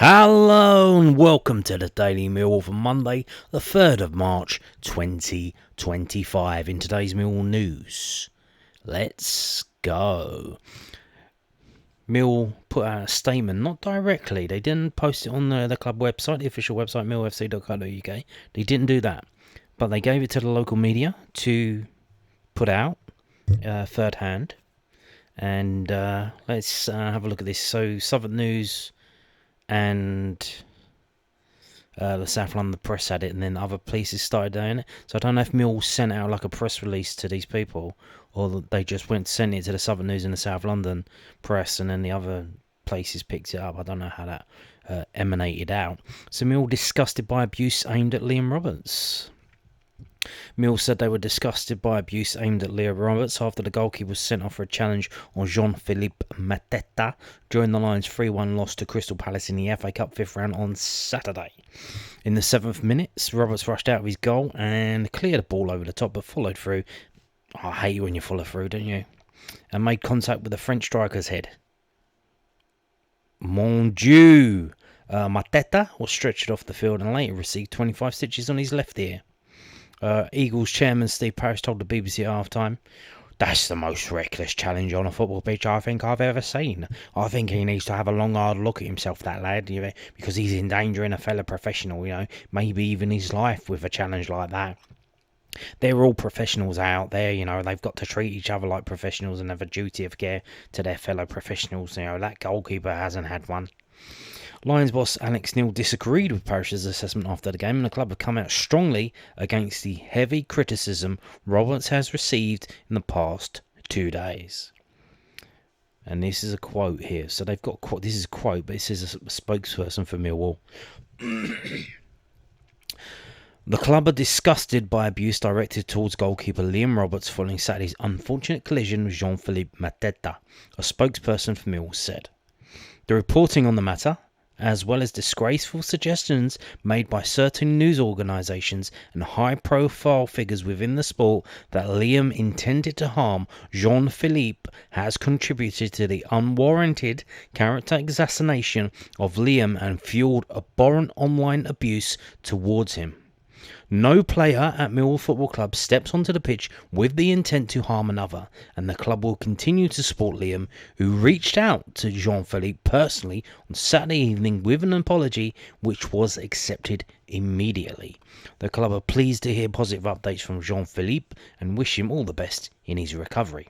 Hello and welcome to the Daily Millwall for Monday, the 3rd of March 2025. In today's Millwall news, let's go. Mill put out a statement, not directly, they didn't post it on the club website, the official website, millfc.co.uk. They didn't do that, but they gave it to the local media to put out third hand. And let's have a look at this. So Southern News and the South London Press had it, and then other places started doing it. So I don't know if Mill sent out like a press release to these people, or they just sent it to the Southern News and the South London Press, and then the other places picked it up. I don't know how that emanated out. So Mill disgusted by abuse aimed at Liam Roberts. Mill said they were disgusted by abuse aimed at Liam Roberts after the goalkeeper was sent off for a challenge on Jean-Philippe Mateta during the Lions' 3-1 loss to Crystal Palace in the FA Cup 5th round on Saturday. In the 7th minute, Roberts rushed out of his goal and cleared the ball over the top, but followed through. I hate you when you follow through, don't you? And made contact with the French striker's head. Mon Dieu! Mateta was stretchered off the field and later received 25 stitches on his left ear. Eagles chairman Steve Parish told the BBC at half-time, "That's the most reckless challenge on a football pitch I think I've ever seen. I think he needs to have a long, hard look at himself, that lad, because he's endangering a fellow professional, maybe even his life with a challenge like that. They're all professionals out there, they've got to treat each other like professionals and have a duty of care to their fellow professionals. That goalkeeper hasn't had one." Lions boss Alex Neil disagreed with Parish's assessment after the game, and the club have come out strongly against the heavy criticism Roberts has received in the past 2 days. And this is a quote here. So they've got this is a quote, but this is a spokesperson for Millwall. "The club are disgusted by abuse directed towards goalkeeper Liam Roberts following Saturday's unfortunate collision with Jean-Philippe Mateta," a spokesperson for Millwall said. "The reporting on the matter, as well as disgraceful suggestions made by certain news organisations and high-profile figures within the sport that Liam intended to harm Jean-Philippe, has contributed to the unwarranted character assassination of Liam and fuelled abhorrent online abuse towards him. No player at Millwall Football Club steps onto the pitch with the intent to harm another, and the club will continue to support Liam, who reached out to Jean-Philippe personally on Saturday evening with an apology which was accepted immediately. The club are pleased to hear positive updates from Jean-Philippe and wish him all the best in his recovery."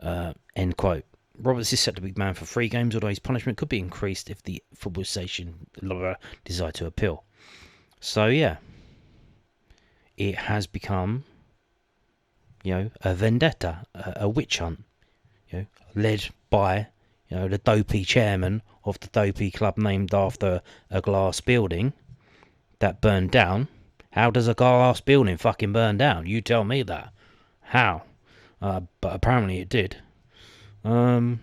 End quote. Roberts is set to be banned for 3 games, although his punishment could be increased if the Football Association decide to appeal. So yeah, it has become, a vendetta, a witch hunt, led by, the dopey chairman of the dopey club named after a glass building that burned down. How does a glass building fucking burn down? You tell me that. How? But apparently it did. On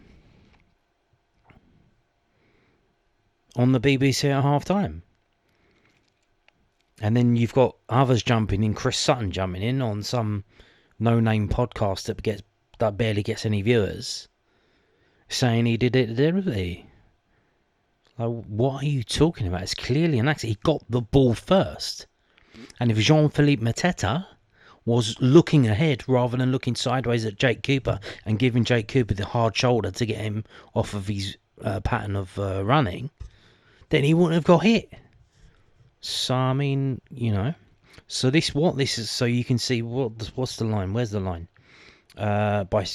the BBC at half-time. And then you've got others jumping in, Chris Sutton jumping in on some no-name podcast that barely gets any viewers, saying he did it deliberately. Like, what are you talking about? It's clearly an accident. He got the ball first. And if Jean-Philippe Mateta was looking ahead rather than looking sideways at Jake Cooper and giving Jake Cooper the hard shoulder to get him off of his pattern of running, then he wouldn't have got hit. So I mean, so this is, so you can see what's the line? Where's the line? By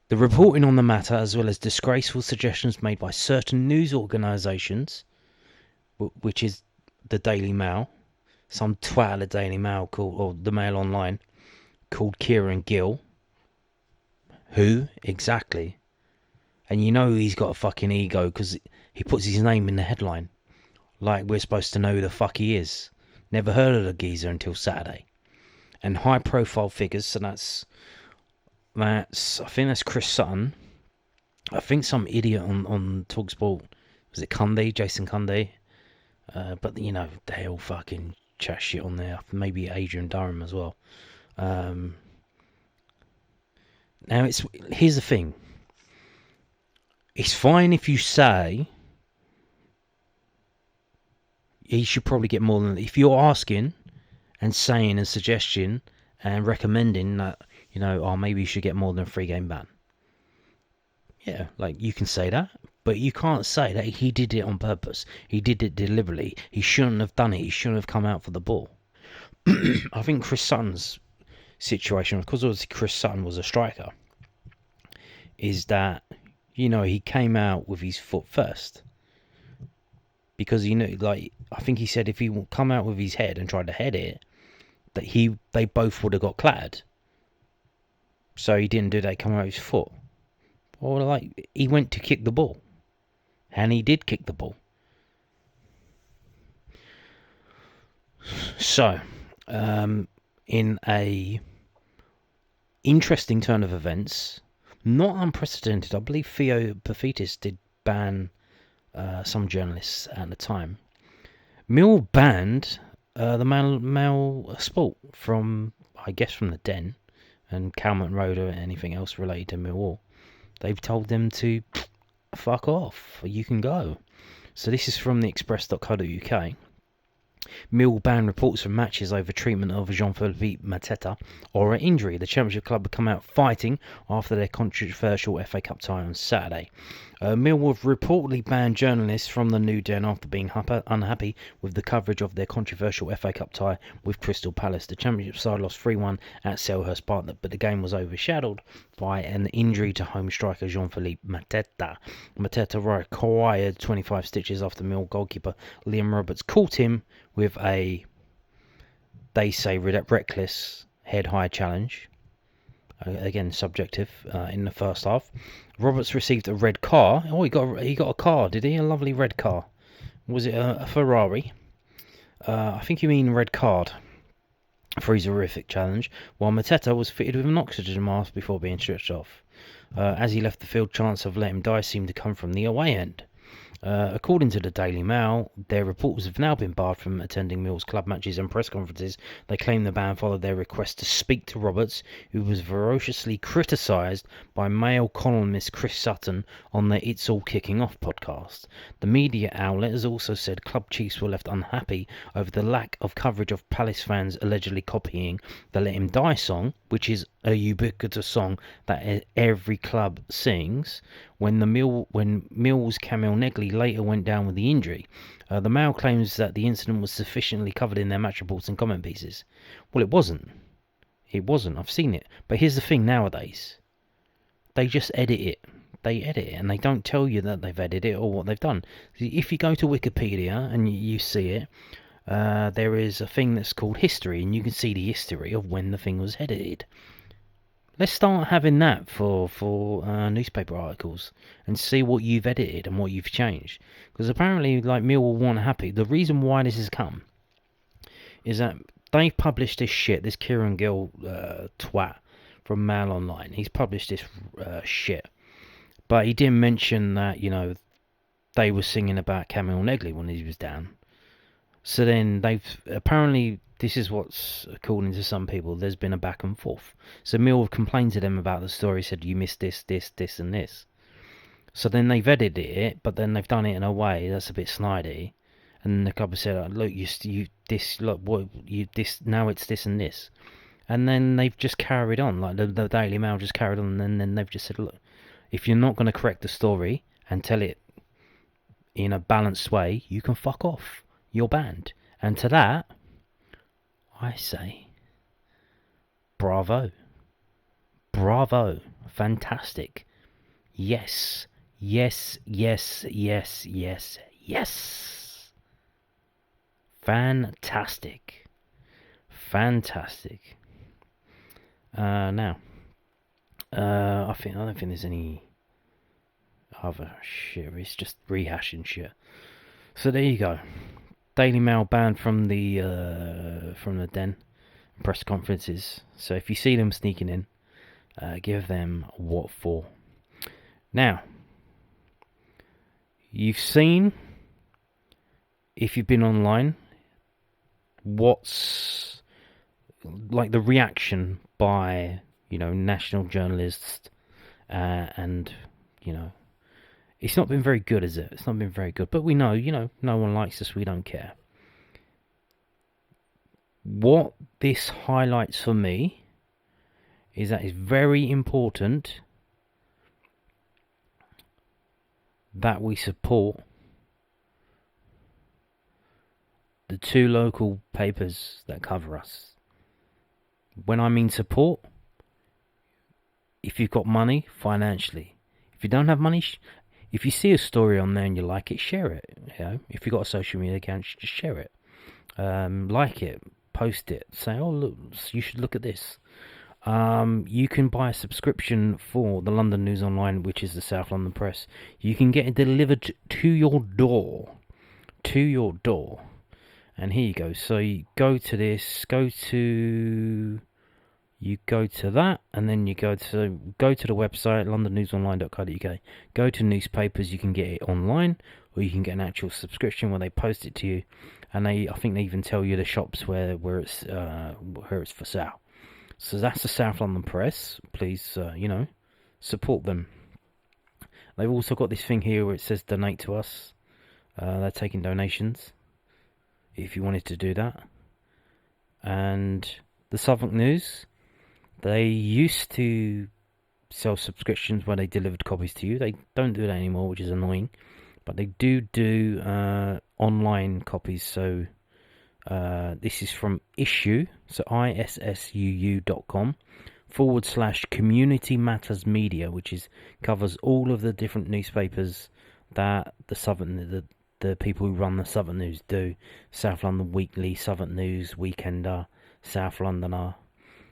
the reporting on the matter, as well as disgraceful suggestions made by certain news organisations, which is the Daily Mail, some twat at the Daily Mail or the Mail Online, called Kieran Gill. Who exactly? And he's got a fucking ego because he puts his name in the headline. Like we're supposed to know who the fuck he is. Never heard of the geezer until Saturday. And high profile figures, so that's I think that's Chris Sutton. I think some idiot on TalkSport, was it Cundy, Jason Cundy? But they all fucking chat shit on there. Maybe Adrian Durham as well. Now here's the thing. It's fine if you say he should probably get more than... If you're asking and saying and suggesting and recommending that, maybe you should get more than a 3-game ban. Yeah, like, you can say that, but you can't say that he did it on purpose. He did it deliberately. He shouldn't have done it. He shouldn't have come out for the ball. I think Chris Sutton's situation, because obviously Chris Sutton was a striker, is that, he came out with his foot first. Because, I think he said if he would come out with his head and tried to head it, that they both would have got clattered. So he didn't do that, come out with his foot. Or, he went to kick the ball. And he did kick the ball. So, in a interesting turn of events, not unprecedented, I believe Theo Pafitis did ban some journalists at the time. Millwall banned the MailSport from the Den and Calmont Road or anything else related to Millwall. They've told them to fuck off. You can go. So this is from the express.co.uk. Millwall ban reports from matches over treatment of Jean-Philippe Mateta or an injury. The Championship club have come out fighting after their controversial FA Cup tie on Saturday. Millwall have reportedly banned journalists from the New Den after being unhappy with the coverage of their controversial FA Cup tie with Crystal Palace. The Championship side lost 3-1 at Selhurst Park, but the game was overshadowed by an injury to home striker Jean-Philippe Mateta. Mateta required 25 stitches after Millwall goalkeeper Liam Roberts caught him with a, they say, reckless head-high challenge. Again, subjective, in the first half. Roberts received a red car. Oh, he got a car, did he? A lovely red car. Was it a Ferrari? I think you mean red card for his horrific challenge, while Mateta was fitted with an oxygen mask before being stretched off. As he left the field, chance of Let Him Die seemed to come from the away end. According to the Daily Mail, their reporters have now been barred from attending Mill's club matches and press conferences. They claim the ban followed their request to speak to Roberts, who was ferociously criticised by Mail columnist Chris Sutton on their It's All Kicking Off podcast. The media outlet has also said club chiefs were left unhappy over the lack of coverage of Palace fans allegedly copying the Let Him Die song, which is a ubiquitous song that every club sings, when Mill's Camille Negley later went down with the injury. The Mail claims that the incident was sufficiently covered in their match reports and comment pieces. Well, it wasn't. It wasn't. I've seen it. But here's the thing nowadays. They just edit it. They edit it and they don't tell you that they've edited it or what they've done. If you go to Wikipedia and you see it, there is a thing that's called history, and you can see the history of when the thing was edited. Let's start having that for newspaper articles and see what you've edited and what you've changed. Because apparently, Millwall weren't happy. The reason why this has come is that they've published this shit, this Kieran Gill twat from Mail Online. He's published this shit. But he didn't mention that, they were singing about Camille Negley when he was down. So then apparently, this is what's, according to some people, there's been a back and forth. So Mill complained to them about the story, said you missed this, and this. So then they've edited it, but then they've done it in a way that's a bit snidey. And the club said, look, now it's this and this. And then they've just carried on, the Daily Mail just carried on, and then they've just said, look, if you're not going to correct the story and tell it in a balanced way, you can fuck off. You're banned. And to that, I say, bravo. Bravo. Fantastic. Yes. Yes, yes, yes, yes, yes. Fantastic. Fantastic. Now, I don't think there's any other shit. It's just rehashing shit. So there you go. Daily Mail banned from the Den press conferences. So if you see them sneaking in, give them what for. Now, you've seen, if you've been online, what's the reaction by national journalists, and it's not been very good, is it? It's not been very good. But we know, no one likes us. We don't care. what this highlights for me is that it's very important that we support the two local papers that cover us. When I mean support, if you've got money, financially. If you don't have money, if you see a story on there and you like it, share it. You know, if you've got a social media account, just share it. Like it, post it, say, oh look, you should look at this. You can buy a subscription for the London News Online, which is the South London Press. You can get it delivered to your door. And here you go. So you go to this, go to that, and then you go to the website londonnewsonline.co.uk. Go to newspapers. You can get it online, or you can get an actual subscription where they post it to you, and I think they even tell you the shops where it's for sale. So that's the South London Press. Please, support them. They've also got this thing here where it says donate to us. They're taking donations if you wanted to do that. And the Southwark News, they used to sell subscriptions where they delivered copies to you. They don't do that anymore, which is annoying. But they do online copies. So this is from Issue, so issuu.com/Community Matters Media, which covers all of the different newspapers that the people who run the Southern News do. South London Weekly, Southern News, Weekender, South Londoner.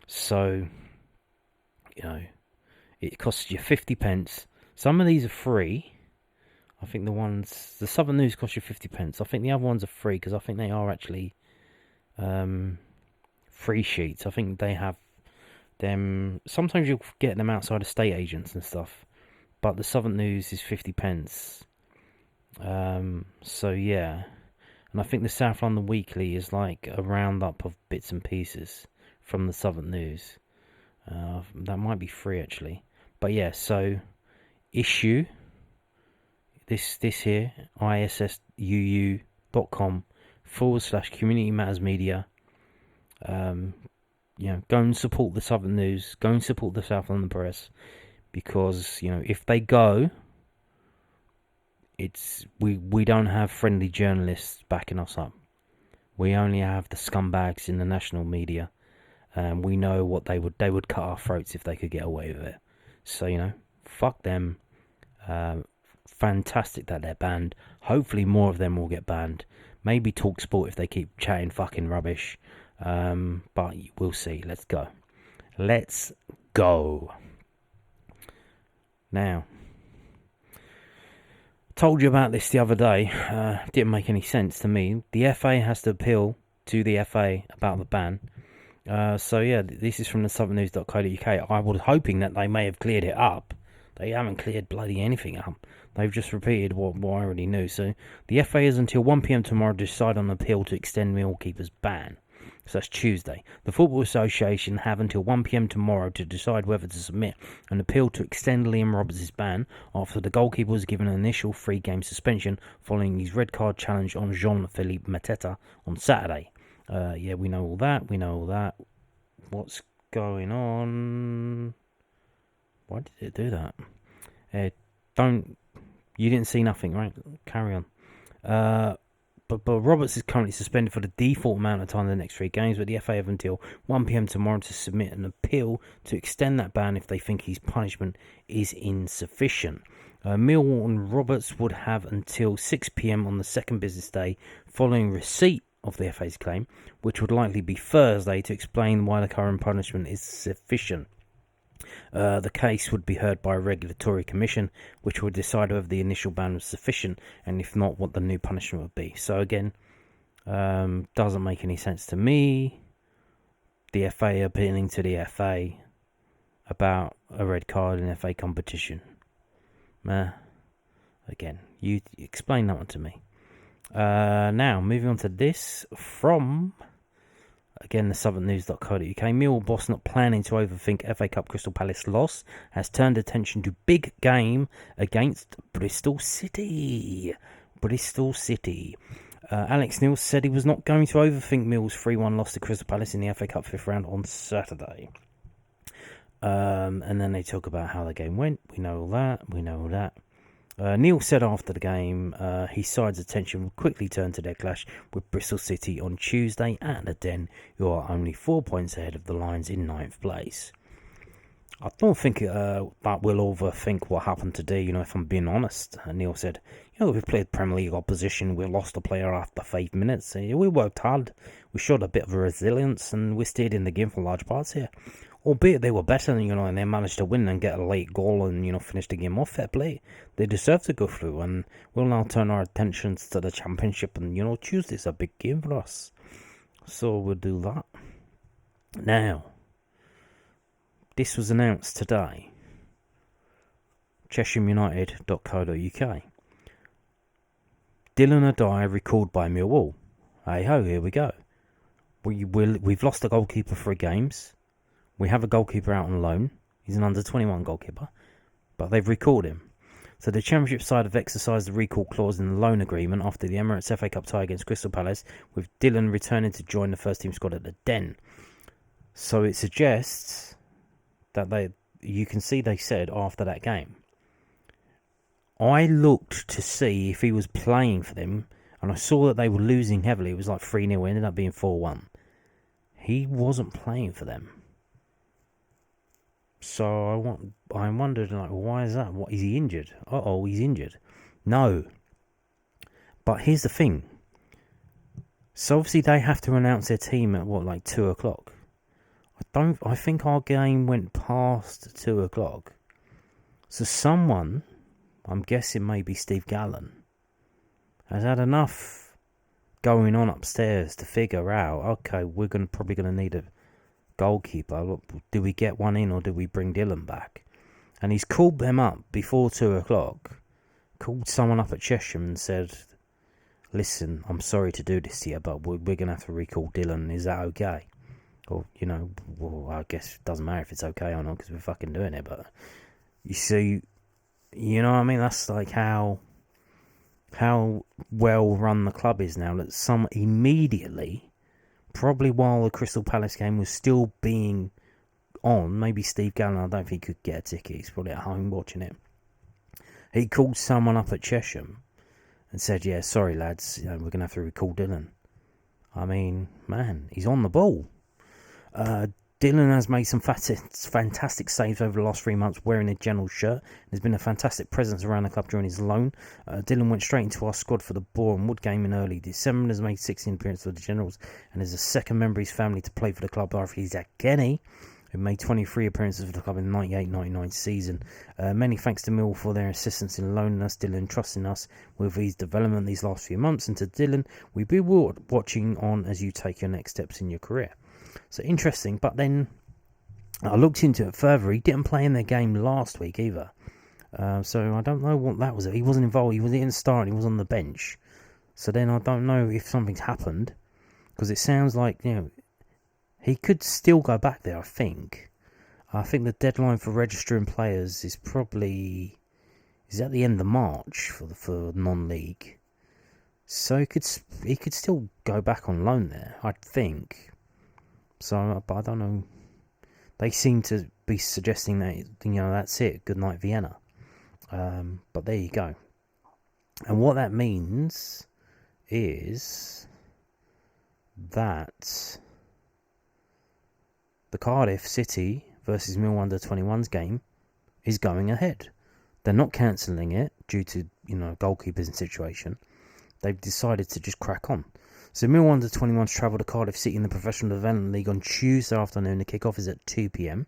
So, it costs you 50p. Some of these are free. I think the Southern News costs you 50p. I think the other ones are free because I think they are actually free sheets. I think they have them. Sometimes you'll get them outside estate agents and stuff. But the Southern News is 50p. So yeah, and I think the South London Weekly is like a roundup of bits and pieces from the Southern News. That might be free actually, but yeah. So Issue, this here, issuu.com/Community Matters Media. Go and support the Southern News. Go and support the South London Press, because if they go, we don't have friendly journalists backing us up. We only have the scumbags in the national media, and we know what they would cut our throats if they could get away with it. So fuck them. Fantastic that they're banned. Hopefully more of them will get banned. Maybe TalkSport if they keep chatting fucking rubbish. But we'll see. Let's go. Now, told you about this the other day. Didn't make any sense to me. The FA has to appeal to the FA about the ban. So yeah, this is from the southernnews.co.uk. I was hoping that they may have cleared it up. They haven't cleared bloody anything up. They've just repeated what I already knew. So the FA has until 1 p.m. tomorrow to decide on an appeal to extend Millwall Keeper's ban. So that's Tuesday. The Football Association have until 1 p.m. tomorrow to decide whether to submit an appeal to extend Liam Roberts' ban after the goalkeeper was given an initial 3-game suspension following his red card challenge on Jean-Philippe Mateta on Saturday. Yeah, we know all that. What's going on? Why did it do that? You didn't see nothing, right? Carry on. But Roberts is currently suspended for the default amount of time in the next 3 games, but the FA have until 1 p.m. tomorrow to submit an appeal to extend that ban if they think his punishment is insufficient. Millwall and Roberts would have until 6 p.m. on the second business day following receipt of the FA's claim, which would likely be Thursday, to explain why the current punishment is sufficient. The case would be heard by a regulatory commission, which would decide whether the initial ban was sufficient, and if not, what the new punishment would be. So again, doesn't make any sense to me. The FA appealing to the FA about a red card in FA competition. Again, you explain that one to me. Now, moving on to this from, again, the southernnews.co.uk. Millwall boss not planning to overthink FA Cup Crystal Palace loss has turned attention to big game against Bristol City. Alex Neil said he was not going to overthink Mill's 3-1 loss to Crystal Palace in the FA Cup 5th round on Saturday. And then they talk about how the game went. We know all that. Neil said after the game, his side's attention would quickly turn to their clash with Bristol City on Tuesday at the Den, who are only 4 points ahead of the Lions in 9th place. I don't think that we'll overthink what happened today, if I'm being honest. Neil said, we played Premier League opposition, we lost a player after 5 minutes. We worked hard, we showed a bit of resilience, and we stayed in the game for large parts here. Albeit they were better, and they managed to win and get a late goal and, finish the game off. Fair play. They deserve to go through, and we'll now turn our attentions to the Championship, and, Tuesday's a big game for us. So we'll do that. Now, this was announced today. CheshamUnited.co.uk. Dillon Addai recalled by Millwall. Hey ho, here we go. We've lost the goalkeeper 3 games. We have a goalkeeper out on loan. He's an under-21 goalkeeper. But they've recalled him. So the Championship side have exercised the recall clause in the loan agreement after the Emirates FA Cup tie against Crystal Palace, with Dillon returning to join the first team squad at the Den. So it suggests that you can see they said after that game. I looked to see if he was playing for them, and I saw that they were losing heavily. It was like 3-0, ended up being 4-1. He wasn't playing for them. So I wondered, why is that? What, is he injured? He's injured. No. But here's the thing. So obviously they have to announce their team at 2 o'clock. I think our game went past 2 o'clock. So someone, I'm guessing maybe Steve Gallen, has had enough going on upstairs to figure out, okay, we're probably going to need a goalkeeper. Do we get one in or do we bring Dillon back? And he's called them up before 2 o'clock, called someone up at Chesham and said, listen, I'm sorry to do this to you, but we're going to have to recall Dillon. Is that okay? Or, I guess it doesn't matter if it's okay or not because we're fucking doing it. But you see, what I mean? That's like how well run the club is now. That some immediately, probably while the Crystal Palace game was still being on, maybe Steve Gallen, I don't think he could get a ticket. He's probably at home watching it. He called someone up at Chesham and said, yeah, sorry lads, we're going to have to recall Dillon. I mean, man, he's on the ball. Dillon has made some fantastic saves over the last 3 months wearing a General shirt. There's been a fantastic presence around the club during his loan. Dillon went straight into our squad for the Bournemouth Wood game in early December and has made 16 appearances for the Generals and is the second member of his family to play for the club after Zach Kenny, who made 23 appearances for the club in the 98-99 season. Many thanks to Mill for their assistance in loaning us, Dillon trusting us with his development these last few months, and to Dillon, we'll be watching on as you take your next steps in your career. So interesting, but then I looked into it further. He didn't play in their game last week either. So I don't know what that was. He wasn't involved. He didn't start. He was on the bench. So then I don't know if something's happened, because it sounds like, he could still go back there, I think. I think the deadline for registering players is at the end of March for non-league. So he could still go back on loan there, I think. So, but I don't know. They seem to be suggesting that, that's it. Good night, Vienna. But there you go. And what that means is that the Cardiff City versus Millwall under-21s game is going ahead. They're not cancelling it due to, goalkeepers and situation. They've decided to just crack on. So Millwall under-21s travel to Cardiff City in the Professional Development League on Tuesday afternoon. The kick-off is at 2 p.m.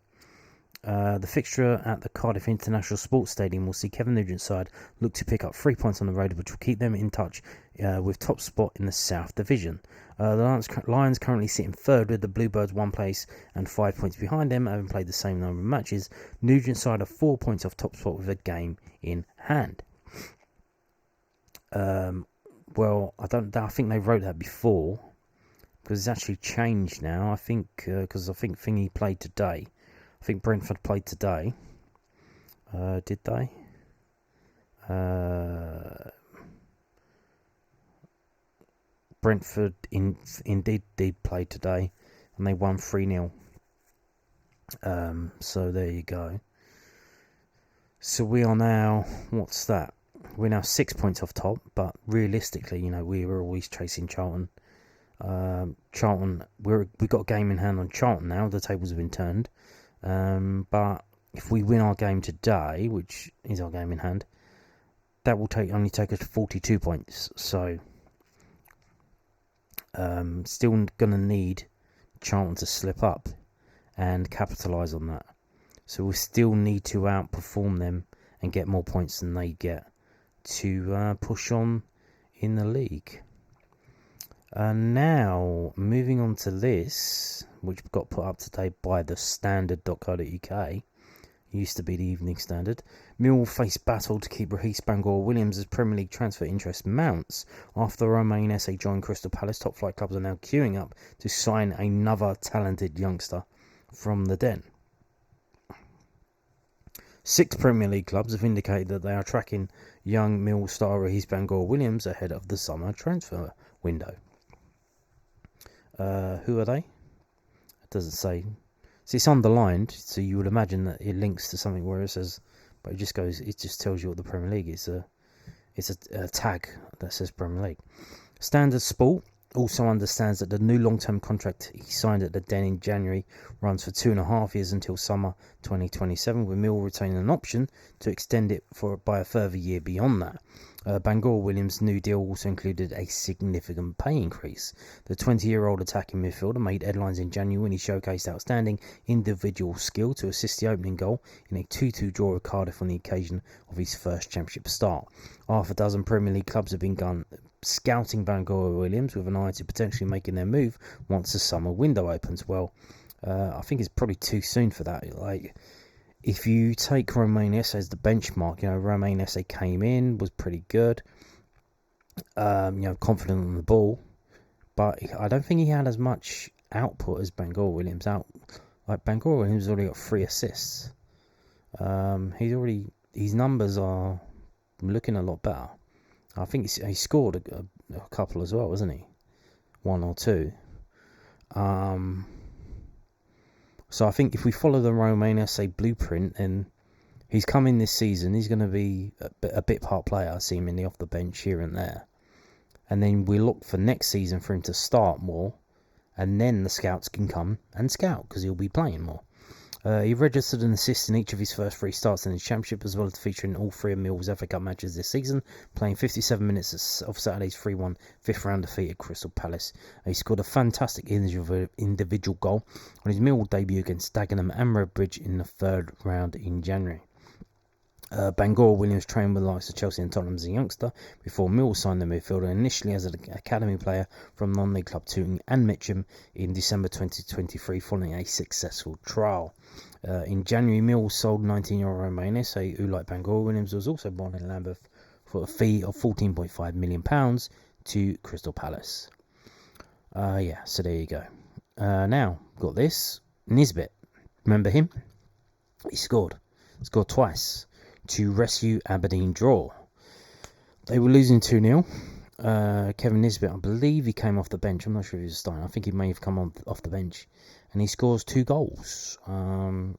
The fixture at the Cardiff International Sports Stadium will see Kevin Nugent's side look to pick up 3 points on the road, which will keep them in touch with top spot in the South Division. The Lions currently sit in third, with the Bluebirds 1 place and 5 points behind them, having played the same number of matches. Nugent's side are 4 points off top spot with a game in hand. Well, I think they wrote that before, because it's actually changed now. I think because I think Thingy played today. I think Brentford played today. Did they? 'Cause, 'cause I think Thingy played today. Did they? 'Cause I think Thingy played today. Did they? 'Cause I think Thingy played today. Did they? 'Cause I think Thingy played today. Did they? 'Cause I think Thingy played today. Did they? 'Cause I think Thingy played today. Brentford indeed did play today, and they won 3-0. So there you go. So we are now, what's that? We're now 6 points off top, but realistically, we were always chasing Charlton. Charlton, we've got a game in hand on Charlton now. The tables have been turned. But if we win our game today, which is our game in hand, that will only take us to 42 points. So, still going to need Charlton to slip up and capitalise on that. So we still need to outperform them and get more points than they get to push on in the league. Now, moving on to this, which got put up today by the Standard.co.uk, used to be the Evening Standard. Millwall face battle to keep Bangura-Williams as Premier League transfer interest mounts after Romain SA joined Crystal Palace. Top flight clubs are now queuing up to sign another talented youngster from the Den. 6 Premier League clubs have indicated that they are tracking young Millwall star Bangura-Williams ahead of the summer transfer window. Who are they? It doesn't say. See, it's underlined, so you would imagine that it links to something where it says, but it just tells you what the Premier League is. It's a tag that says Premier League. Standard Sport also understands that the new long-term contract he signed at the Den in January runs for 2.5 years until summer 2027, with Millwall retaining an option to extend it by a further year beyond that. Bangura-Williams' new deal also included a significant pay increase. The 20-year-old attacking midfielder made headlines in January when he showcased outstanding individual skill to assist the opening goal in a 2-2 draw with Cardiff on the occasion of his first championship start. Half a dozen Premier League clubs have been scouting Bangura-Williams with an eye to potentially making their move once the summer window opens. Well, I think it's probably too soon for that. If you take Romain SA as the benchmark, Romain SA came in, was pretty good, confident on the ball, but I don't think he had as much output as Bangura-Williams. Bangura-Williams already got 3 assists. His numbers are looking a lot better. I think he scored a couple as well, wasn't he? 1 or 2. So I think if we follow the Romain SA blueprint, then he's coming this season. He's going to be a bit part player, seemingly off the bench here and there. And then we look for next season for him to start more. And then the scouts can come and scout because he'll be playing more. He registered an assist in each of his first 3 starts in his championship, as well as featuring all 3 of Millwall's FA Cup matches this season, playing 57 minutes of Saturday's 3-1 fifth-round defeat at Crystal Palace. He scored a fantastic individual goal on his Millwall debut against Dagenham and Redbridge in the 3rd round in January. Bangura-Williams trained with the likes of Chelsea and Tottenham as a youngster before Millwall signed the midfielder initially as an academy player from non-league club Tooting and Mitcham in December 2023 following a successful trial. In January, Millwall sold 19-year-old Romain SA, who, like Bangura-Williams, was also born in Lambeth, for a fee of £14.5 million to Crystal Palace. So there you go. Now, got this. Nisbet. Remember him? He scored twice to rescue Aberdeen draw. They were losing 2-0. Kevin Nisbet, I believe he came off the bench. I'm not sure if he was starting. I think he may have come off the bench. And he scores 2 goals. And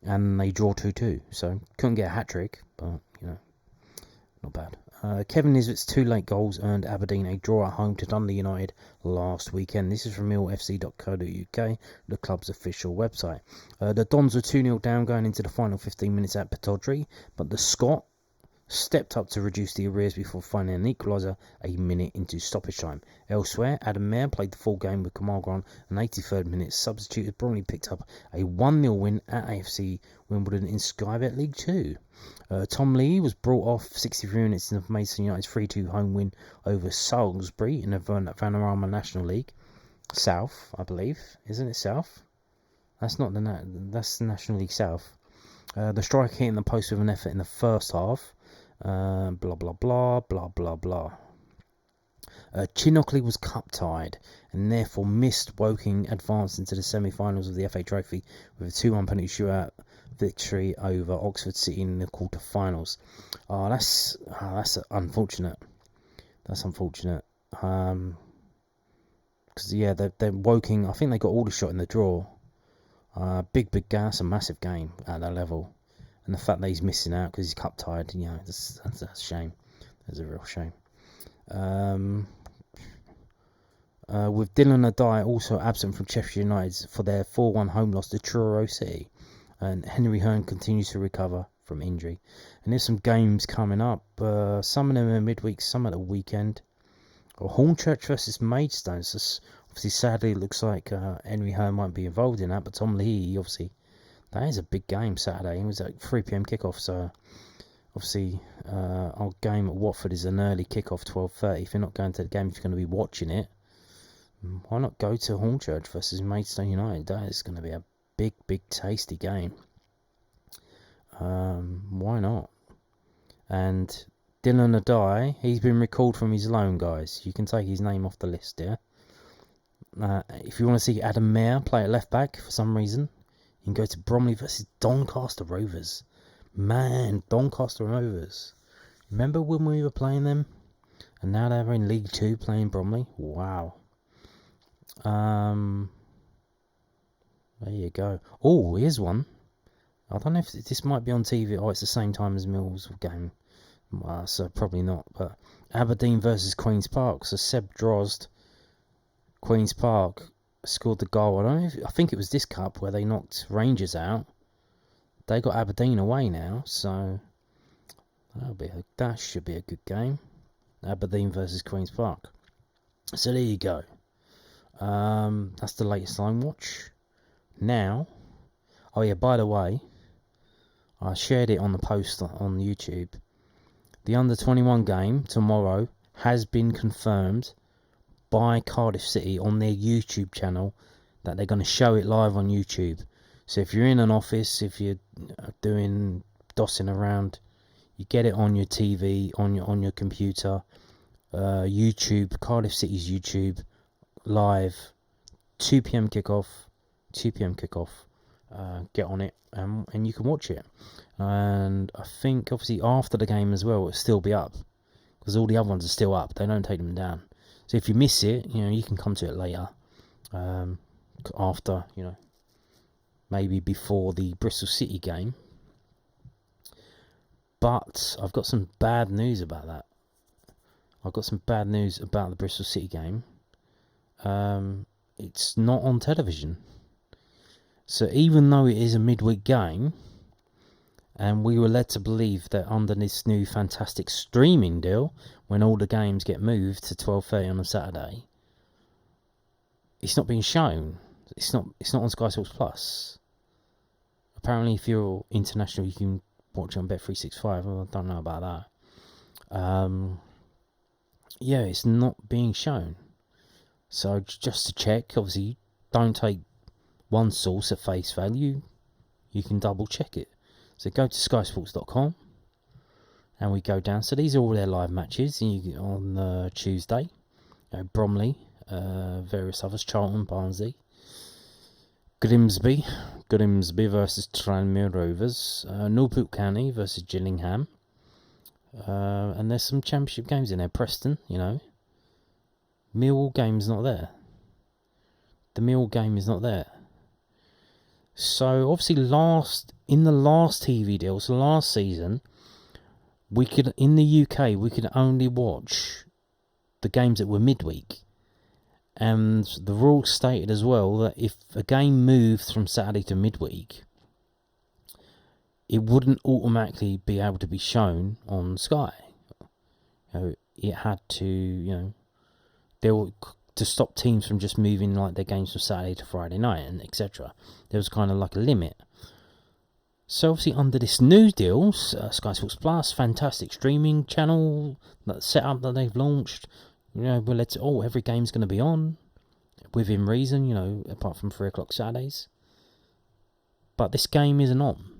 they draw 2-2. So couldn't get a hat-trick, but, not bad. Kevin Nisbet's 2 late goals earned Aberdeen a draw at home to Dundee United last weekend. This is from millfc.co.uk, the club's official website. The Dons were 2-0 down going into the final 15 minutes at Pittodrie, but the Scot stepped up to reduce the arrears before finding an equaliser a minute into stoppage time. Elsewhere, Adam Mayer played the full game with Kamal Grant, an 83rd minute substitute, has probably picked up a 1-0 win at AFC Wimbledon in Sky Bet League 2. Tom Lee was brought off 63 minutes in the Mason United's 3-2 home win over Salisbury in the Vanarama National League. South, I believe. Isn't it South? That's not that's the National League South. The striker hitting the post with an effort in the first half. Blah, blah, blah, blah, blah, blah. Chinockley was cup-tied and therefore missed Woking advance into the semi-finals of the FA Trophy with a 2-1 penalty shootout victory over Oxford City in the quarter-finals. That's unfortunate. That's unfortunate. Because they're Woking. I think they got all the shot in the draw. Big game. That's a massive game at that level, and the fact that he's missing out because he's cup tied, that's a shame. That's a real shame. With Dillon Addai also absent from Chesham United for their 4-1 home loss to Truro City, and Henry Hearn continues to recover from injury. And there's some games coming up. Some of them are midweek, some at the weekend. Hornchurch versus Maidstone. So obviously, sadly, it looks like Henry Hearn won't be involved in that, but Tom Lee, obviously, that is a big game Saturday. It was at 3 p.m. kickoff, so obviously, our game at Watford is an early kickoff, 12:30. If you're not going to the game, if you're going to be watching it, why not go to Hornchurch versus Maidstone United? That is going to be a big, tasty game. Why not? And Dillon Addai, he's been recalled from his loan, guys. You can take his name off the list, yeah? If you want to see Adam Mayer play at left back for some reason, you can go to Bromley versus Doncaster Rovers. Man, Doncaster Rovers. Remember when we were playing them? And now they're in League 2 playing Bromley? Wow. There you go. Oh, here's one. I don't know if this might be on TV. Oh, it's the same time as Mill's game. So probably not. But Aberdeen versus Queen's Park. So Seb Drozd, Queen's Park, scored the goal. I think it was this cup where they knocked Rangers out. They got Aberdeen away now, so that should be a good game. Aberdeen versus Queen's Park. So there you go. That's the latest Line Watch. Now, oh yeah, by the way, I shared it on the post on YouTube. The under-21 game tomorrow has been confirmed by Cardiff City on their YouTube channel that they're going to show it live on YouTube. So if you're in an office, if you're doing dossing around, you get it on your TV, on your computer, YouTube, Cardiff City's YouTube, live, 2 p.m. kickoff. Get on it and you can watch it. And I think obviously after the game as well, it'll still be up because all the other ones are still up. They don't take them down. So if you miss it, you can come to it later. After, maybe before the Bristol City game. But I've got some bad news about that. I've got some bad news about the Bristol City game. It's not on television. So even though it is a midweek game, and we were led to believe that under this new fantastic streaming deal, when all the games get moved to 12:30 on a Saturday, it's not being shown. It's not on Sky Sports Plus. Apparently, if you're international, you can watch it on Bet365. Well, I don't know about that. It's not being shown. So just to check, obviously, don't take one source at face value. You can double check it. So go to skysports.com and we go down. So these are all their live matches on Tuesday. Bromley, various others, Charlton, Barnsley, Grimsby versus Tranmere Rovers, Norfolk County versus Gillingham, and there's some championship games in there. Preston, Millwall game's not there. The Millwall game is not there. So obviously in the last TV deal, so last season, in the UK we could only watch the games that were midweek. And the rules stated as well that if a game moved from Saturday to midweek, it wouldn't automatically be able to be shown on Sky. It had to, to stop teams from just moving like their games from Saturday to Friday night and etc. There was kind of like a limit. So obviously under this new deal, Sky Sports Plus, fantastic streaming channel that setup that they've launched. We're led to, every game's going to be on within reason, apart from 3 o'clock Saturdays. But this game isn't on.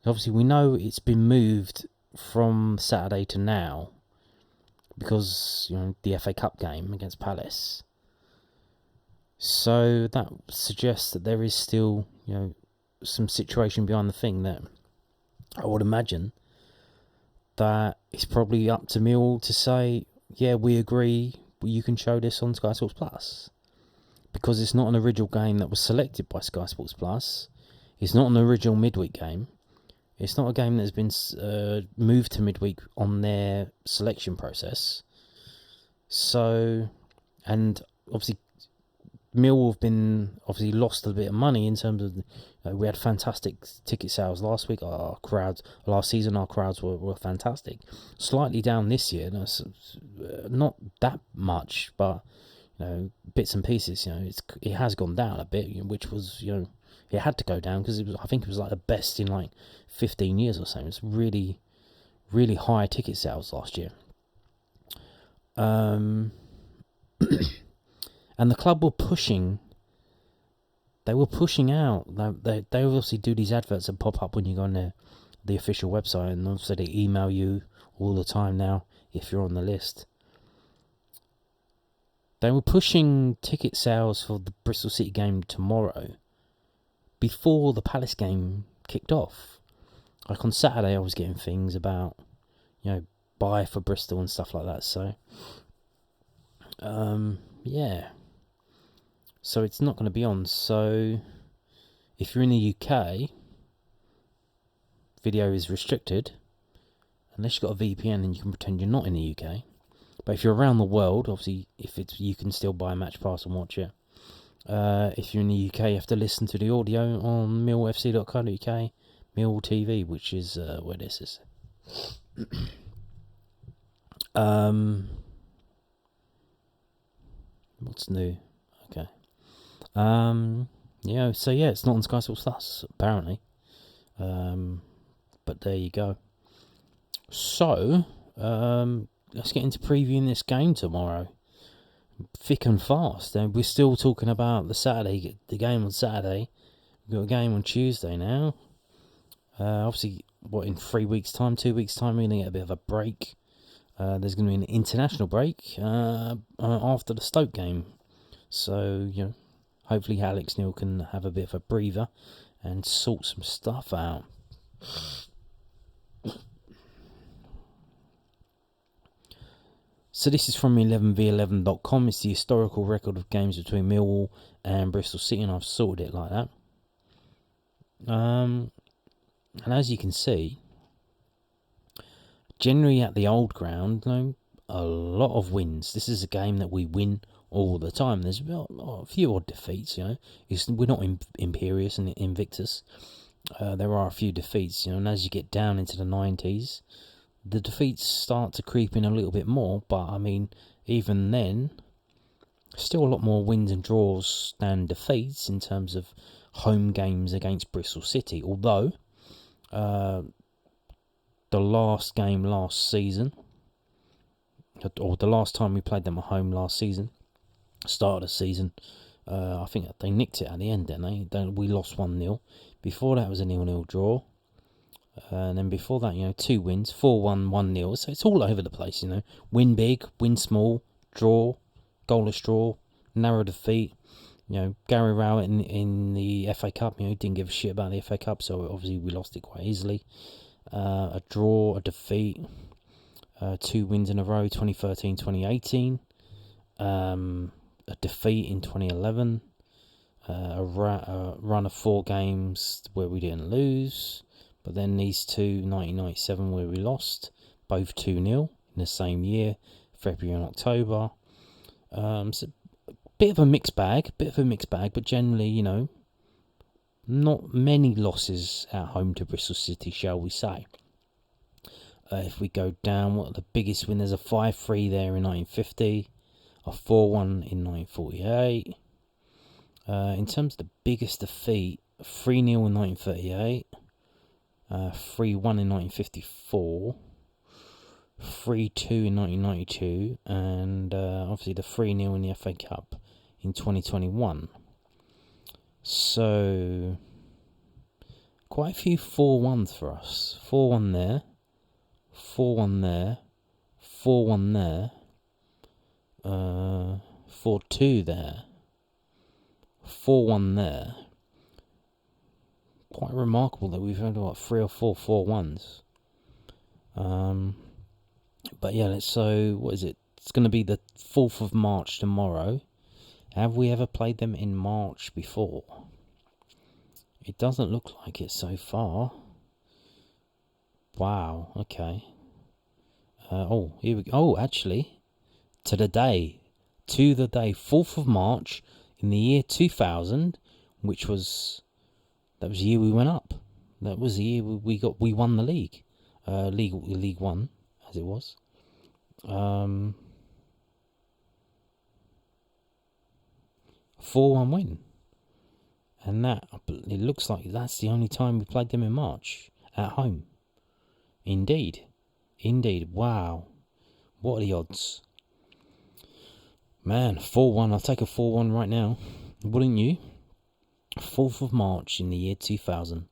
Obviously, we know it's been moved from Saturday to now because, the FA Cup game against Palace. So that suggests that there is still, some situation behind the thing that I would imagine that it's probably up to Millwall to say, yeah, we agree, you can show this on Sky Sports Plus, because it's not an original game that was selected by Sky Sports Plus. It's not an original midweek game. It's not a game that's been moved to midweek on their selection process. So, and obviously, Millwall have been lost a bit of money in terms of we had fantastic ticket sales last week. Last season, our crowds were fantastic. Slightly down this year, not that much, but bits and pieces. It has gone down a bit, which was it had to go down because I think it was like the best in like 15 years or so. It's really, really high ticket sales last year. And the club were pushing. They were pushing out. They obviously do these adverts that pop up when you go on the official website, and obviously they email you all the time now if you're on the list. They were pushing ticket sales for the Bristol City game tomorrow before the Palace game kicked off. Like on Saturday, I was getting things about, buy for Bristol and stuff like that. So, yeah. So it's not going to be on. So if you're in the UK, video is restricted unless you've got a VPN and you can pretend you're not in the UK. But if you're around the world, obviously, you can still buy a match pass and watch it. If you're in the UK, you have to listen to the audio on millfc.co.uk, Mill TV, which is where this is. What's new? Okay. It's not on Sky Sports Plus, apparently. But there you go. So, let's get into previewing this game tomorrow. Thick and fast. And we're still talking about the game on Saturday. We've got a game on Tuesday now. Obviously, in 3 weeks' time, 2 weeks' time, we're going to get a bit of a break. There's going to be an international break after the Stoke game. So, hopefully Alex Neil can have a bit of a breather and sort some stuff out. So this is from 11v11.com. It's the historical record of games between Millwall and Bristol City, and I've sorted it like that. And as you can see, generally at the old ground, a lot of wins. This is a game that we win all the time. There's a few odd defeats, we're not imperious and invictus. There are a few defeats, and as you get down into the 90s, the defeats start to creep in a little bit more. But I mean, even then, still a lot more wins and draws than defeats in terms of home games against Bristol City. Although the last game last season, or the last time we played them at home last season, start of the season, I think they nicked it at the end, didn't they? We lost 1-0. Before that was a 0-0 draw. And then before that, 2 wins, 4-1, 1-0. So it's all over the place, Win big, win small, draw, goalless draw, narrow defeat. Gary Rowett in the FA Cup, didn't give a shit about the FA Cup, so obviously we lost it quite easily. A draw, a defeat, 2 wins in a row, 2013, 2018. A defeat in 2011. A run of 4 games where we didn't lose. But then these 2, 1997, where we lost, both 2-0 in the same year, February and October. So a bit of a mixed bag, but generally, not many losses at home to Bristol City, shall we say. If we go down, what are the biggest win? There's a 5-3 there in 1950, a 4-1 in 1948. In terms of the biggest defeat, 3-0 in 1938. 3-1 in 1954, 3-2 in 1992, and obviously the 3-0 in the FA Cup in 2021. So, quite a few 4-1s for us. 4-1 there, 4-1 there, 4-1 there, 4-2 there, 4-1 there. Quite remarkable that we've had 3 or 4 4-1s. But yeah, what is it? It's going to be the 4th of March tomorrow. Have we ever played them in March before? It doesn't look like it so far. Wow, okay. Here we go. Oh, actually, to the day, 4th of March in the year 2000, that was the year we went up. That was the year we won the league. League One, as it was. 4-1 win. And it looks like that's the only time we played them in March at home. Indeed. Wow. What are the odds? Man, 4-1. I'll take a 4-1 right now. Wouldn't you? 4th of March in the year 2000.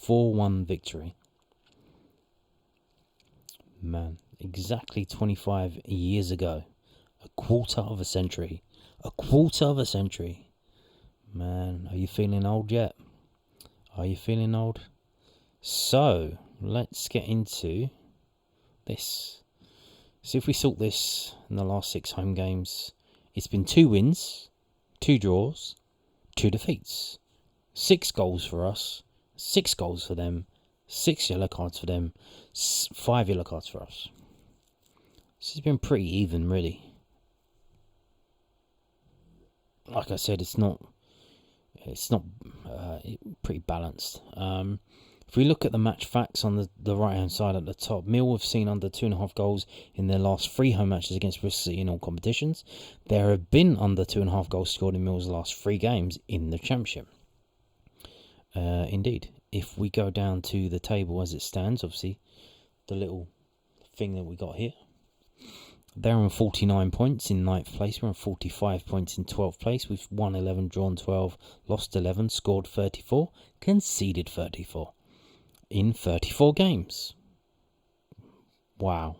4-1 victory. Man, exactly 25 years ago. A quarter of a century. Man, are you feeling old yet? So, let's get into this. So if we sort this in the last 6 home games, it's been 2 wins, 2 draws, 2 defeats. 6 goals for us, 6 goals for them, 6 yellow cards for them, 5 yellow cards for us. This has been pretty even, really. Like I said, it's not pretty balanced. If we look at the match facts on the right hand side at the top, Mill have seen under 2.5 goals in their last 3 home matches against Bristol City in all competitions. There have been under 2.5 goals scored in Mill's last 3 games in the Championship. Indeed, if we go down to the table as it stands, obviously the little thing that we got here, they're on 49 points in 9th place. We're on 45 points in 12th place. We've won 11, drawn 12, lost 11, scored 34, conceded 34 in 34 games. Wow,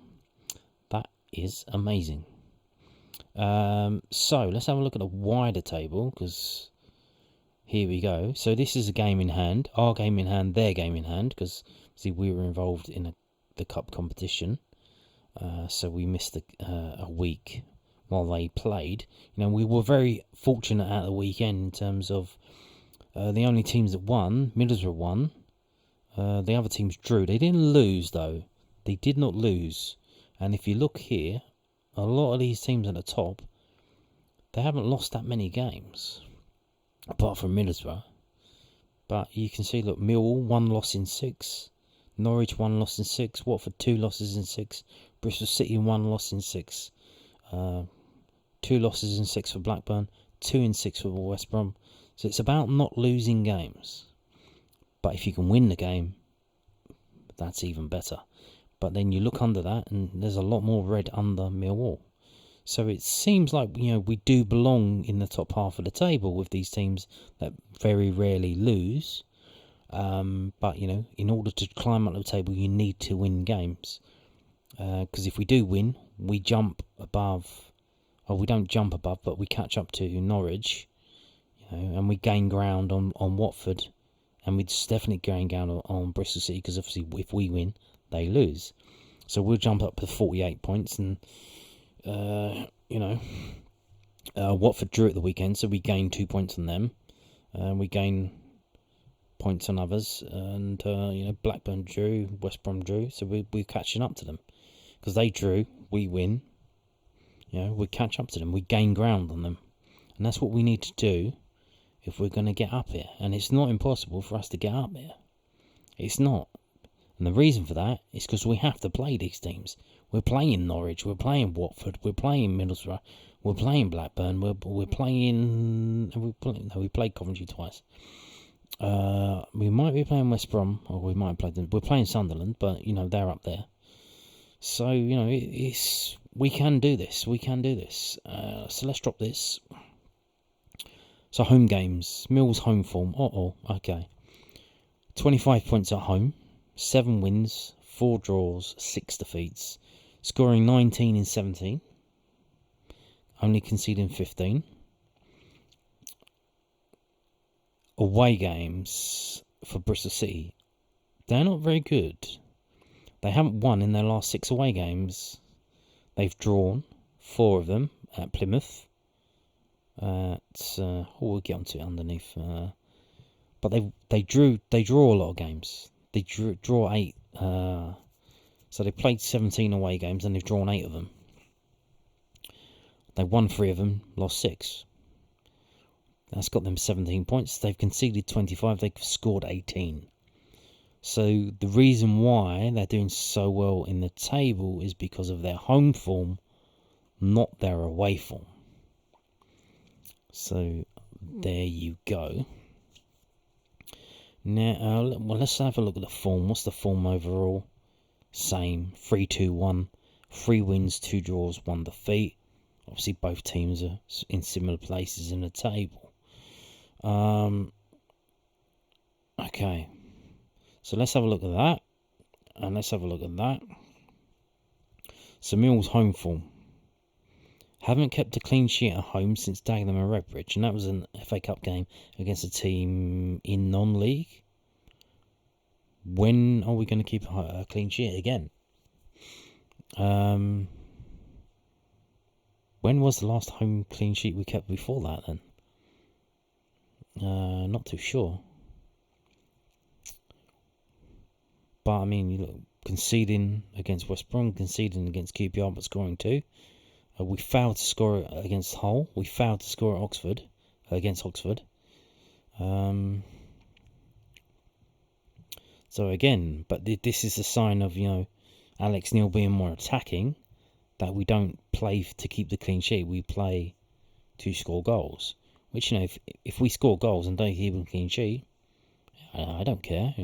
that is amazing. So let's have a look at a wider table, because here we go. So this is a game in hand, our game in hand, their game in hand, because see, we were involved in the cup competition. So we missed a week while they played. We were very fortunate at the weekend in terms of the only teams that won. Middlesbrough won. The other teams drew. They didn't lose, though. They did not lose. And if you look here, a lot of these teams at the top, they haven't lost that many games, apart from Middlesbrough. But you can see, look, Millwall 1 loss in 6. Norwich 1 loss in 6. Watford 2 losses in 6. Bristol City 1 loss in 6. 2 losses in 6 for Blackburn. 2 in 6 for West Brom. So it's about not losing games. But if you can win the game, that's even better. But then you look under that, and there's a lot more red under Millwall. So it seems like we do belong in the top half of the table with these teams that very rarely lose. But in order to climb up the table, you need to win games. Because if we do win, we jump above. Or we don't jump above, but we catch up to Norwich. And we gain ground on Watford. And we definitely gain ground on Bristol City, because obviously if we win, they lose. So we'll jump up to 48 points. And, Watford drew at the weekend, so we gain 2 points on them. We gain points on others. And, Blackburn drew, West Brom drew. So we're catching up to them. Because they drew, we win. We catch up to them. We gain ground on them. And that's what we need to do if we're going to get up here. And it's not impossible for us to get up here. It's not. And the reason for that is because we have to play these teams. We're playing Norwich, we're playing Watford, we're playing Middlesbrough, we're playing Blackburn, we played Coventry twice. We might be playing West Brom, or we might play them. We're playing Sunderland, but they're up there. So we can do this. So let's drop this. So home games, Mill's home form. Okay. 25 points at home, 7 wins, 4 draws, 6 defeats, scoring 19 in 17, only conceding 15. Away games for Bristol City, they're not very good. They haven't won in their last 6 away games. They've drawn 4 of them at Plymouth. We'll get onto it underneath. But they draw a lot of games. They draw 8. So they played 17 away games and they've drawn 8 of them. They won 3 of them, lost 6. That's got them 17 points. They've conceded 25. They've scored 18. So the reason why they're doing so well in the table is because of their home form, not their away form. So there you go. Now, let's have a look at the form. What's the form overall? Same, 3-2-1, 3 wins, 2 draws, 1 defeat. Obviously, both teams are in similar places in the table. Okay, so let's have a look at that, and let's have a look at that. So Millwall's home form. Haven't kept a clean sheet at home since Dagenham and Redbridge, and that was an FA Cup game against a team in non-league. When are we going to keep a clean sheet again? When was the last home clean sheet we kept before that then? Not too sure. But I mean, you look, conceding against West Brom, conceding against QPR, but scoring 2. We failed to score against Hull. We failed to score at Oxford, against Oxford. So again, but this is a sign of, Alex Neil being more attacking, that we don't play to keep the clean sheet. We play to score goals. Which, if we score goals and don't keep a clean sheet, I don't care.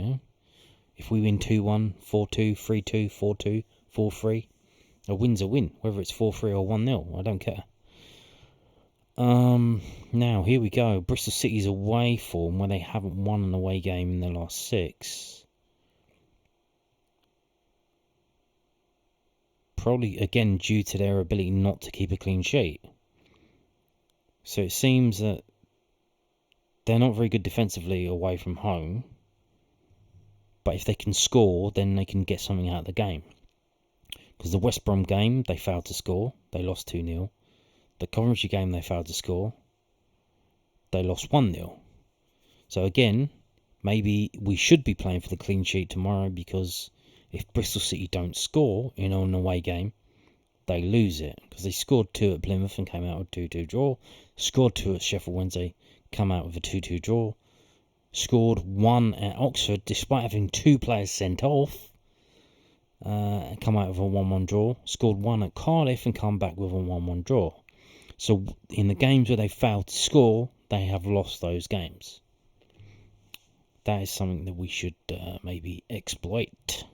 If we win 2-1, 4-2, 3-2, 4-2, 4-3, a win's a win, whether it's 4-3 or 1-0, I don't care. Now, here we go. Bristol City's away form, where they haven't won an away game in their last 6. Probably, again, due to their ability not to keep a clean sheet. So it seems that they're not very good defensively away from home. But if they can score, then they can get something out of the game. Because the West Brom game, they failed to score. They lost 2-0. The Coventry game, they failed to score. They lost 1-0. So again, maybe we should be playing for the clean sheet tomorrow, because if Bristol City don't score in an away game, they lose it. Because they scored 2 at Plymouth and came out with a 2-2 draw. Scored 2 at Sheffield Wednesday, come out with a 2-2 draw. Scored 1 at Oxford, despite having 2 players sent off. Come out with a 1-1 draw. Scored 1 at Cardiff and come back with a 1-1 draw. So in the games where they failed to score, they have lost those games. That is something that we should maybe exploit.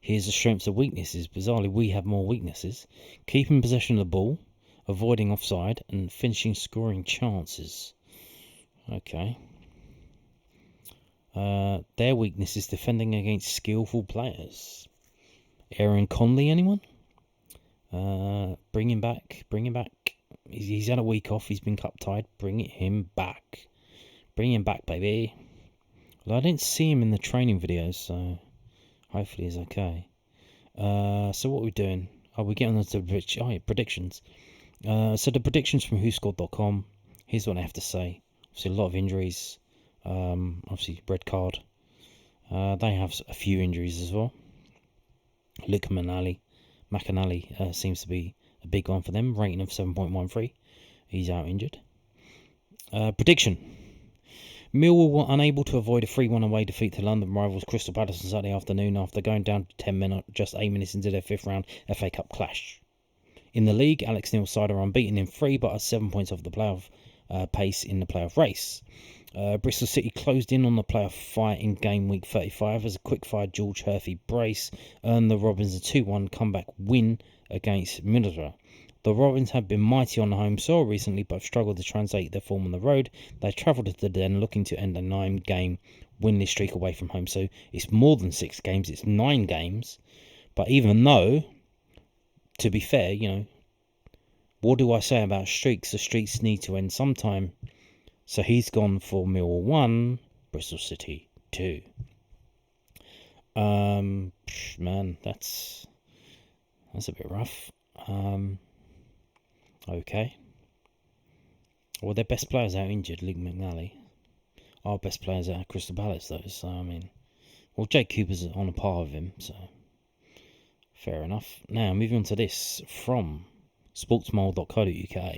Here's the strengths and weaknesses. Bizarrely, we have more weaknesses. Keeping possession of the ball, avoiding offside, and finishing scoring chances. Okay. Their weakness is defending against skillful players. Aaron Conley, anyone? Bring him back. He's had a week off. He's been cup tied. Bring him back. Bring him back, baby. Well, I didn't see him in the training videos, so hopefully he's okay. So what are we doing? We're getting on to predictions. So the predictions from WhoScored.com. Here's what I have to say. Obviously, a lot of injuries. Obviously, red card. They have a few injuries as well. Luke McAnally seems to be a big one for them. Rating of 7.13. He's out injured. Prediction. Millwall were unable to avoid a 3-1 away defeat to London rivals Crystal Palace on Saturday afternoon after going down to 10 men just 8 minutes into their 5th round FA Cup clash. In the league, Alex Neil's side are unbeaten in 3 but are 7 points off the playoff pace in the playoff race. Bristol City closed in on the playoff fight in game week 35 as a quick-fired George Herfey brace earned the Robins a 2-1 comeback win against Middlesbrough. The Robins have been mighty on the home soil recently but have struggled to translate their form on the road. They travelled to the Den looking to end a 9-game winless streak away from home. So it's more than 6 games, it's 9 games. But even though, to be fair, what do I say about streaks? The streaks need to end sometime. So he's gone for Millwall 1, Bristol City 2. Man, that's a bit rough. Okay. Well, their best players out injured, Luke McNally. Our best players out at Crystal Palace, though. So, I mean, well, Jake Cooper's on a par with him, so fair enough. Now, moving on to this from sportsmole.co.uk.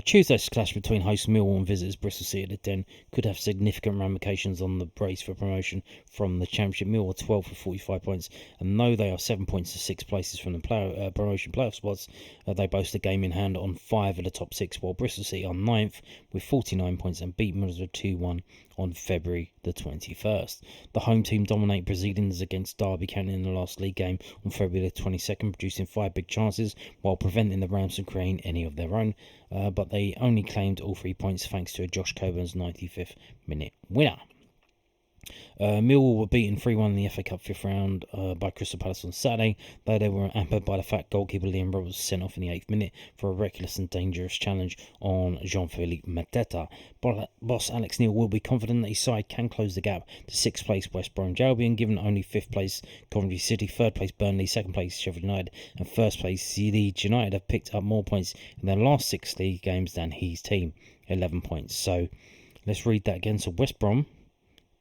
Tuesday's clash between host Millwall and visitors Bristol City at the Den could have significant ramifications on the race for promotion from the Championship. Millwall 12 for 45 points, and though they are 7 points to 6 places from the promotion playoff spots, they boast a game in hand on 5 of the top 6, while Bristol City are 9th with 49 points and beat Middlesbrough 2-1 on February the 21st. The home team dominate Brazilians against Derby County in the last league game on February the 22nd, producing 5 big chances while preventing the Rams from creating any of their own. But they only claimed all 3 points thanks to a Josh Coburn's 95th minute winner. Millwall were beaten 3-1 in the FA Cup 5th round by Crystal Palace on Saturday, though they were hampered by the fact goalkeeper Liam Roberts was sent off in the 8th minute for a reckless and dangerous challenge on Jean-Philippe Mateta. Boss Alex Neil will be confident that his side can close the gap to 6th place West Bromwich Albion, given only 5th place Coventry City, 3rd place Burnley, 2nd place Sheffield United and 1st place Leeds United have picked up more points in their last 6 league games than his team, 11 points. So let's read that again. So West Brom,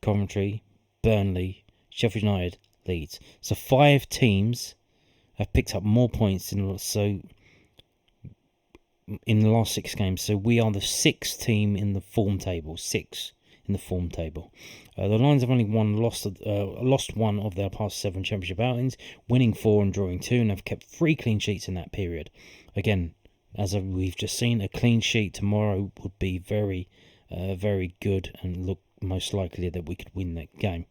Coventry, Burnley, Sheffield United, Leeds. So 5 teams have picked up more points in the last 6 games. So we are the 6th team in the form table. 6 in the form table. The Lions have only lost 1 of their past 7 championship outings, winning 4 and drawing 2, and have kept 3 clean sheets in that period. Again, as we've just seen, a clean sheet tomorrow would be very, very good, and look most likely that we could win that game.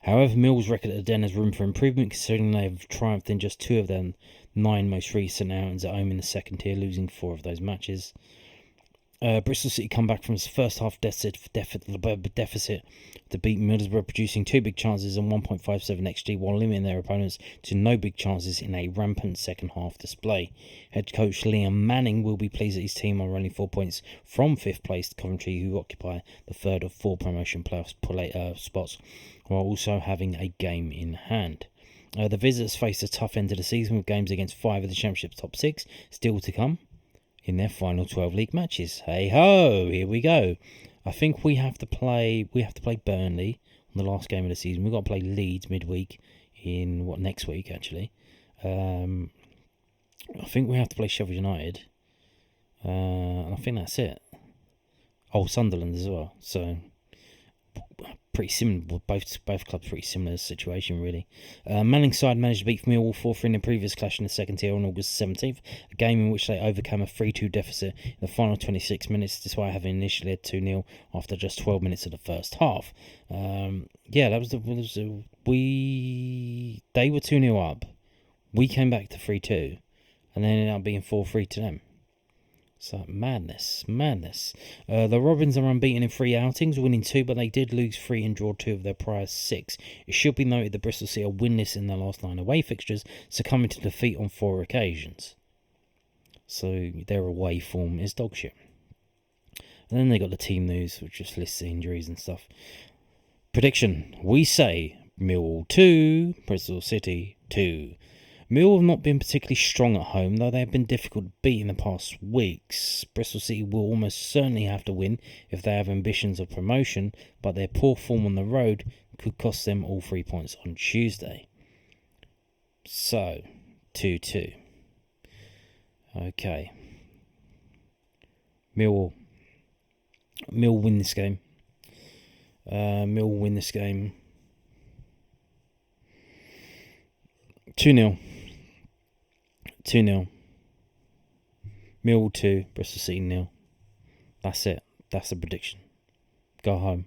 However, Millwall's record at the Den has room for improvement, considering they have triumphed in just 2 of their 9 most recent outings at home in the second tier, losing 4 of those matches. Bristol City come back from its first half deficit to beat Middlesbrough, producing 2 big chances and 1.57 XG, while limiting their opponents to no big chances in a rampant second half display. Head coach Liam Manning will be pleased that his team are only 4 points from 5th place Coventry, who occupy the 3rd of 4 promotion playoff spots, while also having a game in hand. The visitors face a tough end of the season, with games against 5 of the Championship's top 6 still to come in their final 12 league matches. Hey ho, here we go. I think we have to play Burnley on the last game of the season. We've got to play Leeds midweek in next week actually. I think we have to play Sheffield United. And I think that's it. Oh, Sunderland as well. So pretty similar. Both clubs pretty similar situation really. Manning's side managed to beat Millwall 4-3 in the previous clash in the second tier on August 17th, a game in which they overcame a 3-2 deficit in the final 26 minutes, despite having initially had 2-0 after just 12 minutes of the first half. They were 2-0 up. We came back to 3-2, and then ended up being 4-3 to them. So, madness. The Robins are unbeaten in 3 outings, winning 2, but they did lose 3 and draw 2 of their prior 6. It should be noted that Bristol City are winless in their last 9 away fixtures, succumbing to defeat on 4 occasions. So, their away form is dog shit. And then they got the team news, which just lists the injuries and stuff. Prediction. We say Millwall 2, Bristol City 2. Millwall have not been particularly strong at home, though they have been difficult to beat in the past weeks. Bristol City will almost certainly have to win if they have ambitions of promotion, but their poor form on the road could cost them all 3 points on Tuesday. So, 2-2. Okay. Millwall win this game. Millwall win this game 2-0. 2-0. Millwall 2, Bristol City 0. That's it. That's the prediction. Go home.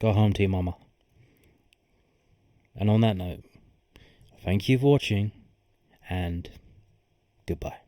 Go home to your mama. And on that note, thank you for watching, and goodbye.